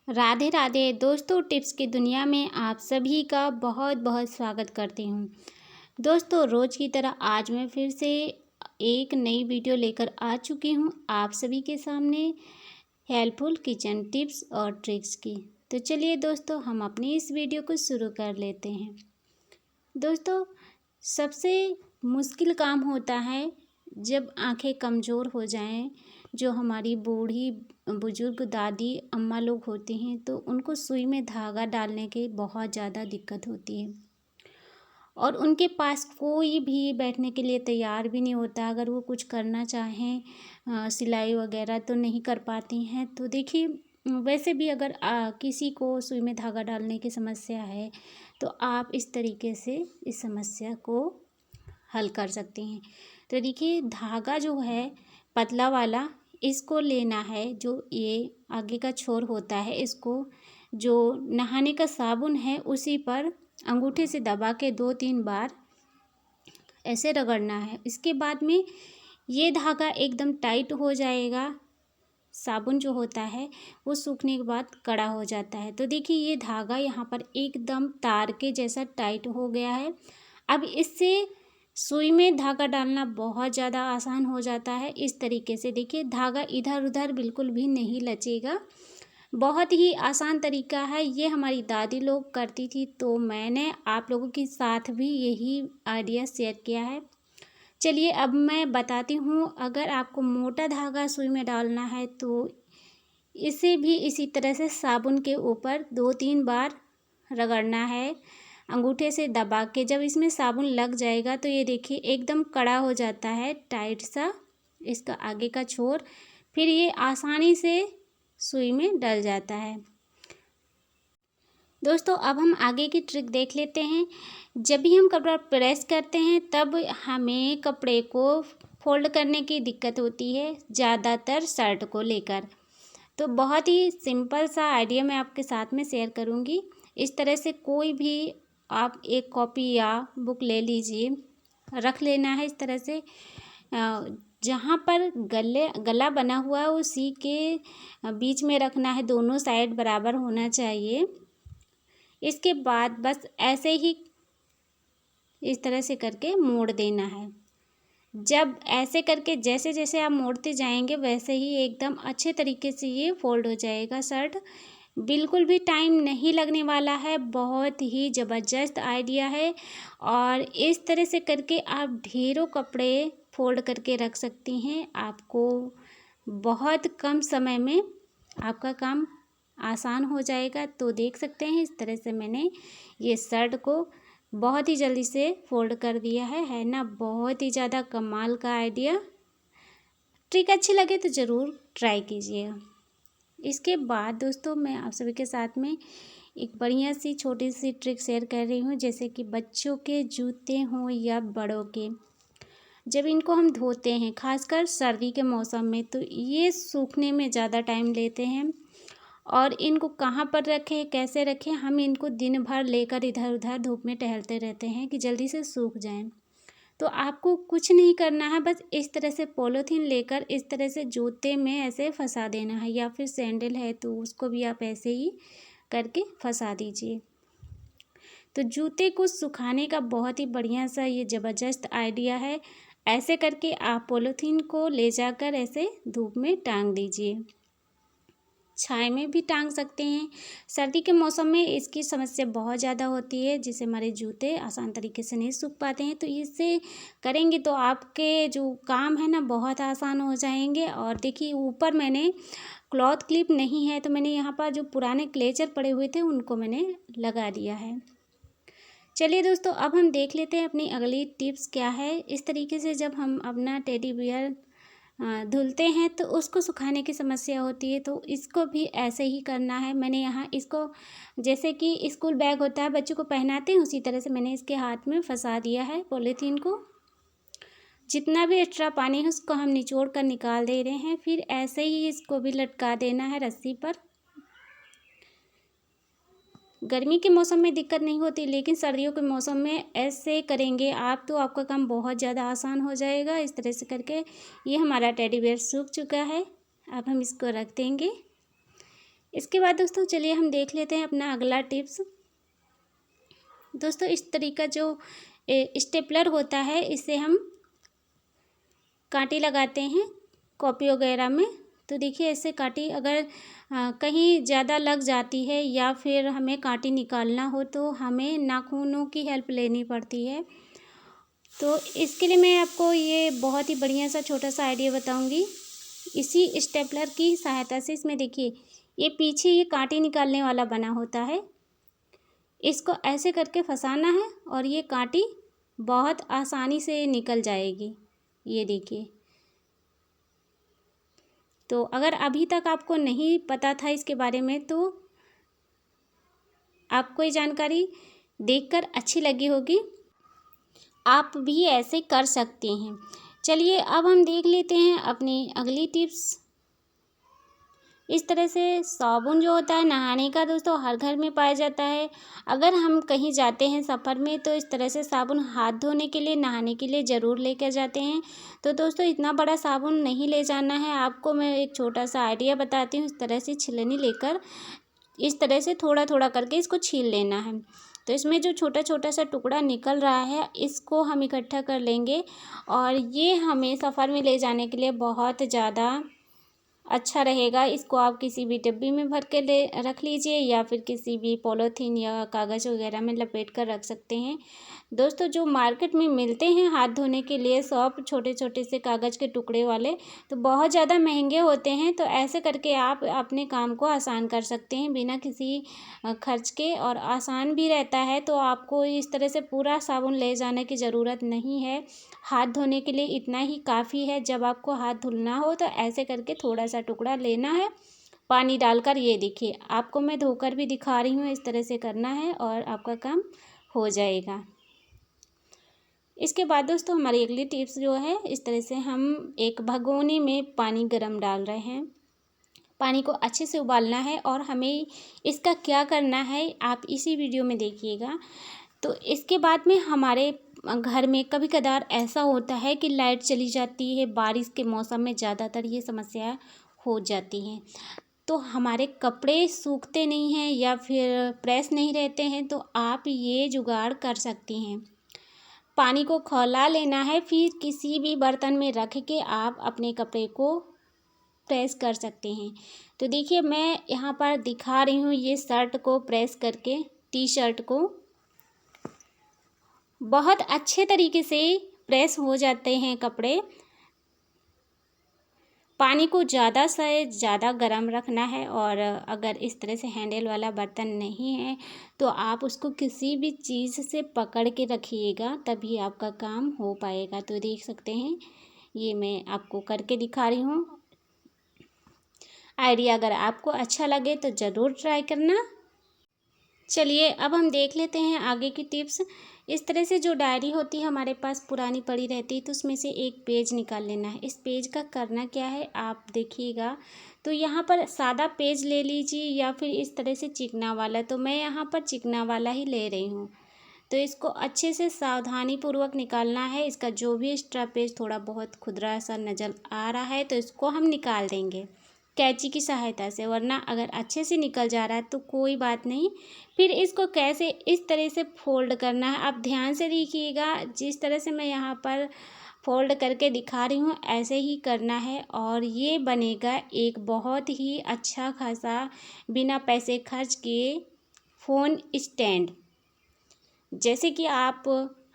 राधे राधे दोस्तों, टिप्स की दुनिया में आप सभी का बहुत बहुत स्वागत करती हूँ। दोस्तों, रोज़ की तरह आज मैं फिर से एक नई वीडियो लेकर आ चुकी हूँ आप सभी के सामने हेल्पफुल किचन टिप्स और ट्रिक्स की। तो चलिए दोस्तों, हम अपनी इस वीडियो को शुरू कर लेते हैं। दोस्तों, सबसे मुश्किल काम होता है जब आंखें कमज़ोर हो जाएं। जो हमारी बूढ़ी बुजुर्ग दादी अम्मा लोग होती हैं तो उनको सुई में धागा डालने की बहुत ज़्यादा दिक्कत होती है और उनके पास कोई भी बैठने के लिए तैयार भी नहीं होता। अगर वो कुछ करना चाहें सिलाई वगैरह तो नहीं कर पाती हैं। तो देखिए, वैसे भी अगर किसी को सुई में धागा डालने की समस्या है तो आप इस तरीके से इस समस्या को हल कर सकती हैं। तो देखिए, धागा जो है पतला वाला इसको लेना है। जो ये आगे का छोर होता है, इसको जो नहाने का साबुन है उसी पर अंगूठे से दबा के 2-3 बार ऐसे रगड़ना है। इसके बाद में ये धागा एकदम टाइट हो जाएगा। साबुन जो होता है वो सूखने के बाद कड़ा हो जाता है। तो देखिए, ये धागा यहाँ पर एकदम तार के जैसा टाइट हो गया है। अब इससे सुई में धागा डालना बहुत ज़्यादा आसान हो जाता है। इस तरीके से देखिए, धागा इधर उधर बिल्कुल भी नहीं लचेगा। बहुत ही आसान तरीका है। ये हमारी दादी लोग करती थी तो मैंने आप लोगों के साथ भी यही आइडिया शेयर किया है। चलिए, अब मैं बताती हूँ। अगर आपको मोटा धागा सुई में डालना है तो इसे भी इसी तरह से साबुन के ऊपर 2-3 बार रगड़ना है अंगूठे से दबा के। जब इसमें साबुन लग जाएगा तो ये देखिए एकदम कड़ा हो जाता है, टाइट सा इसका आगे का छोर। फिर ये आसानी से सुई में डल जाता है। दोस्तों, अब हम आगे की ट्रिक देख लेते हैं। जब भी हम कपड़ा प्रेस करते हैं तब हमें कपड़े को फोल्ड करने की दिक्कत होती है, ज़्यादातर शर्ट को लेकर। तो बहुत ही सिंपल सा आइडिया मैं आपके साथ में शेयर करूँगी। इस तरह से कोई भी आप एक कॉपी या बुक ले लीजिए, रख लेना है इस तरह से। जहाँ पर गला बना हुआ है उसी के बीच में रखना है, दोनों साइड बराबर होना चाहिए। इसके बाद बस ऐसे ही इस तरह से करके मोड़ देना है। जब ऐसे करके जैसे जैसे आप मोड़ते जाएंगे वैसे ही एकदम अच्छे तरीके से ये फोल्ड हो जाएगा शर्ट। बिल्कुल भी टाइम नहीं लगने वाला है। बहुत ही ज़बरदस्त आइडिया है और इस तरह से करके आप ढेरों कपड़े फोल्ड करके रख सकती हैं। आपको बहुत कम समय में आपका काम आसान हो जाएगा। तो देख सकते हैं, इस तरह से मैंने ये शर्ट को बहुत ही जल्दी से फोल्ड कर दिया है ना। बहुत ही ज़्यादा कमाल का आइडिया। ट्रिक अच्छी लगे तो ज़रूर ट्राई कीजिएगा। इसके बाद दोस्तों, मैं आप सभी के साथ में एक बढ़िया सी छोटी सी ट्रिक शेयर कर रही हूँ। जैसे कि बच्चों के जूते हों या बड़ों के, जब इनको हम धोते हैं खासकर सर्दी के मौसम में तो ये सूखने में ज़्यादा टाइम लेते हैं। और इनको कहाँ पर रखें, कैसे रखें, हम इनको दिन भर लेकर इधर उधर धूप में टहलते रहते हैं कि जल्दी से सूख जाएं। तो आपको कुछ नहीं करना है, बस इस तरह से पॉलीथीन लेकर इस तरह से जूते में ऐसे फंसा देना है, या फिर सैंडल है तो उसको भी आप ऐसे ही करके फंसा दीजिए। तो जूते को सुखाने का बहुत ही बढ़िया सा ये ज़बरदस्त आइडिया है। ऐसे करके आप पॉलीथीन को ले जाकर ऐसे धूप में टांग दीजिए। छाया में भी टांग सकते हैं। सर्दी के मौसम में इसकी समस्या बहुत ज़्यादा होती है, जिससे हमारे जूते आसान तरीके से नहीं सूख पाते हैं। तो इससे करेंगे तो आपके जो काम है ना बहुत आसान हो जाएंगे। और देखिए, ऊपर मैंने क्लॉथ क्लिप नहीं है तो मैंने यहाँ पर जो पुराने क्लेचर पड़े हुए थे उनको मैंने लगा दिया है। चलिए दोस्तों, अब हम देख लेते हैं अपनी अगली टिप्स क्या है। इस तरीके से जब हम अपना टेडी बियर धुलते हैं तो उसको सुखाने की समस्या होती है, तो इसको भी ऐसे ही करना है। मैंने यहाँ इसको जैसे कि स्कूल बैग होता है बच्चों को पहनाते हैं उसी तरह से मैंने इसके हाथ में फंसा दिया है पॉलीथीन को। जितना भी एक्स्ट्रा पानी है उसको हम निचोड़ कर निकाल दे रहे हैं। फिर ऐसे ही इसको भी लटका देना है रस्सी पर। गर्मी के मौसम में दिक्कत नहीं होती, लेकिन सर्दियों के मौसम में ऐसे करेंगे आप तो आपका काम बहुत ज़्यादा आसान हो जाएगा। इस तरह से करके ये हमारा टेडी बेयर सूख चुका है। अब हम इसको रख देंगे। इसके बाद दोस्तों चलिए हम देख लेते हैं अपना अगला टिप्स। दोस्तों इस तरीका जो स्टेपलर होता है, इससे हम कांटे लगाते हैं कॉपी वगैरह में। तो देखिए ऐसे कांटे अगर कहीं ज़्यादा लग जाती है या फिर हमें कांटे निकालना हो तो हमें नाखूनों की हेल्प लेनी पड़ती है। तो इसके लिए मैं आपको ये बहुत ही बढ़िया सा छोटा सा आइडिया बताऊंगी। इसी स्टेपलर की सहायता से, इसमें देखिए ये पीछे ये कांटे निकालने वाला बना होता है, इसको ऐसे करके फंसाना है और ये कांटी बहुत आसानी से निकल जाएगी। ये देखिए। तो अगर अभी तक आपको नहीं पता था इसके बारे में तो आपको ये जानकारी देखकर अच्छी लगी होगी, आप भी ऐसे कर सकते हैं। चलिए अब हम देख लेते हैं अपनी अगली टिप्स। इस तरह से साबुन जो होता है नहाने का दोस्तों हर घर में पाया जाता है। अगर हम कहीं जाते हैं सफ़र में तो इस तरह से साबुन हाथ धोने के लिए, नहाने के लिए ज़रूर लेकर जाते हैं। तो दोस्तों इतना बड़ा साबुन नहीं ले जाना है आपको। मैं एक छोटा सा आइडिया बताती हूँ। इस तरह से छिलनी लेकर इस तरह से थोड़ा थोड़ा करके इसको छील लेना है। तो इसमें जो छोटा छोटा सा टुकड़ा निकल रहा है इसको हम इकट्ठा कर लेंगे और ये हमें सफ़र में ले जाने के लिए बहुत ज़्यादा अच्छा रहेगा। इसको आप किसी भी डिब्बी में भर के ले रख लीजिए या फिर किसी भी पॉलीथीन या कागज़ वगैरह में लपेट कर रख सकते हैं। दोस्तों जो मार्केट में मिलते हैं हाथ धोने के लिए सब छोटे छोटे से कागज़ के टुकड़े वाले, तो बहुत ज़्यादा महंगे होते हैं। तो ऐसे करके आप अपने काम को आसान कर सकते हैं बिना किसी खर्च के, और आसान भी रहता है। तो आपको इस तरह से पूरा साबुन ले जाने की ज़रूरत नहीं है। हाथ धोने के लिए इतना ही काफ़ी है। जब आपको हाथ धुलना हो तो ऐसे करके थोड़ा सा टुकड़ा लेना है पानी डालकर। ये देखिए आपको मैं धोकर भी दिखा रही हूँ, इस तरह से करना है और आपका काम हो जाएगा। इसके बाद दोस्तों हमारी अगली टिप्स जो है, इस तरह से हम एक भगोनी में पानी गर्म डाल रहे हैं। पानी को अच्छे से उबालना है और हमें इसका क्या करना है आप इसी वीडियो में देखिएगा। तो इसके बाद में हमारे घर में कभी कदार ऐसा होता है कि लाइट चली जाती है। बारिश के मौसम में ज़्यादातर ये समस्या हो जाती हैं। तो हमारे कपड़े सूखते नहीं हैं या फिर प्रेस नहीं रहते हैं, तो आप ये जुगाड़ कर सकती हैं। पानी को खौला लेना है, फिर किसी भी बर्तन में रख के आप अपने कपड़े को प्रेस कर सकते हैं। तो देखिए मैं यहाँ पर दिखा रही हूँ ये शर्ट को प्रेस करके, टी शर्ट को बहुत अच्छे तरीके से प्रेस हो जाते हैं कपड़े। पानी को ज़्यादा से ज़्यादा गर्म रखना है और अगर इस तरह से हैंडल वाला बर्तन नहीं है तो आप उसको किसी भी चीज़ से पकड़ के रखिएगा, तभी आपका काम हो पाएगा। तो देख सकते हैं ये मैं आपको करके दिखा रही हूँ। आइडिया अगर आपको अच्छा लगे तो ज़रूर ट्राई करना। चलिए अब हम देख लेते हैं आगे की टिप्स। इस तरह से जो डायरी होती है हमारे पास पुरानी पड़ी रहती है, तो उसमें से एक पेज निकाल लेना है। इस पेज का करना क्या है आप देखिएगा। तो यहाँ पर सादा पेज ले लीजिए या फिर इस तरह से चिकना वाला, तो मैं यहाँ पर चिकना वाला ही ले रही हूँ। तो इसको अच्छे से सावधानी पूर्वक निकालना है। इसका जो भी एक्स्ट्रा पेज थोड़ा बहुत खुदरा सा नज़र आ रहा है तो इसको हम निकाल देंगे कैंची की सहायता से, वरना अगर अच्छे से निकल जा रहा है तो कोई बात नहीं। फिर इसको कैसे इस तरह से फोल्ड करना है आप ध्यान से देखिएगा। जिस तरह से मैं यहाँ पर फोल्ड करके दिखा रही हूँ ऐसे ही करना है और ये बनेगा एक बहुत ही अच्छा खासा बिना पैसे खर्च किए फ़ोन स्टैंड। जैसे कि आप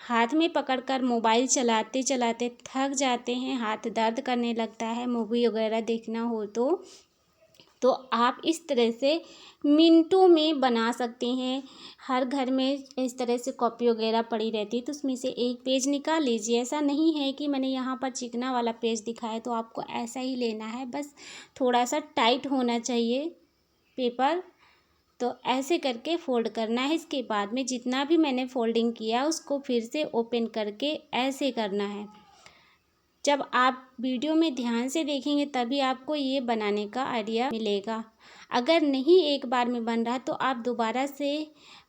हाथ में पकड़कर मोबाइल चलाते चलाते थक जाते हैं, हाथ दर्द करने लगता है, मूवी वगैरह देखना हो तो आप इस तरह से मिनटों में बना सकते हैं। हर घर में इस तरह से कॉपी वगैरह पड़ी रहती है, तो उसमें से एक पेज निकाल लीजिए। ऐसा नहीं है कि मैंने यहाँ पर चिकना वाला पेज दिखाया तो आपको ऐसा ही लेना है, बस थोड़ा सा टाइट होना चाहिए पेपर। तो ऐसे करके फ़ोल्ड करना है। इसके बाद में जितना भी मैंने फ़ोल्डिंग किया उसको फिर से ओपन करके ऐसे करना है। जब आप वीडियो में ध्यान से देखेंगे तभी आपको ये बनाने का आइडिया मिलेगा। अगर नहीं एक बार में बन रहा तो आप दोबारा से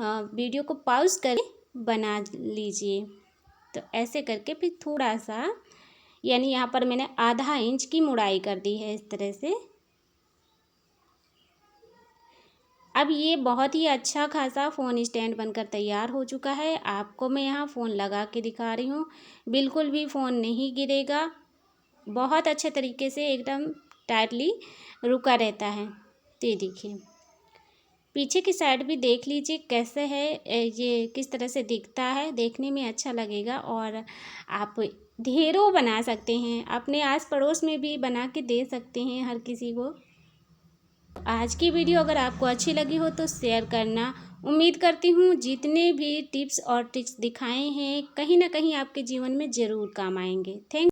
वीडियो को पॉज करके बना लीजिए। तो ऐसे करके फिर थोड़ा सा, यानी यहाँ पर मैंने आधा इंच की मुड़ाई कर दी है इस तरह से। अब ये बहुत ही अच्छा खासा फ़ोन स्टैंड बनकर तैयार हो चुका है। आपको मैं यहाँ फ़ोन लगा के दिखा रही हूँ, बिल्कुल भी फ़ोन नहीं गिरेगा। बहुत अच्छे तरीके से एकदम टाइटली रुका रहता है। तो ये देखिए, पीछे की साइड भी देख लीजिए कैसे है, ये किस तरह से दिखता है, देखने में अच्छा लगेगा। और आप ढेरों बना सकते हैं, अपने आस पड़ोस में भी बना के दे सकते हैं हर किसी को। आज की वीडियो अगर आपको अच्छी लगी हो तो शेयर करना। उम्मीद करती हूँ जितने भी टिप्स और ट्रिक्स दिखाए हैं कहीं ना कहीं आपके जीवन में ज़रूर काम आएंगे। थैंक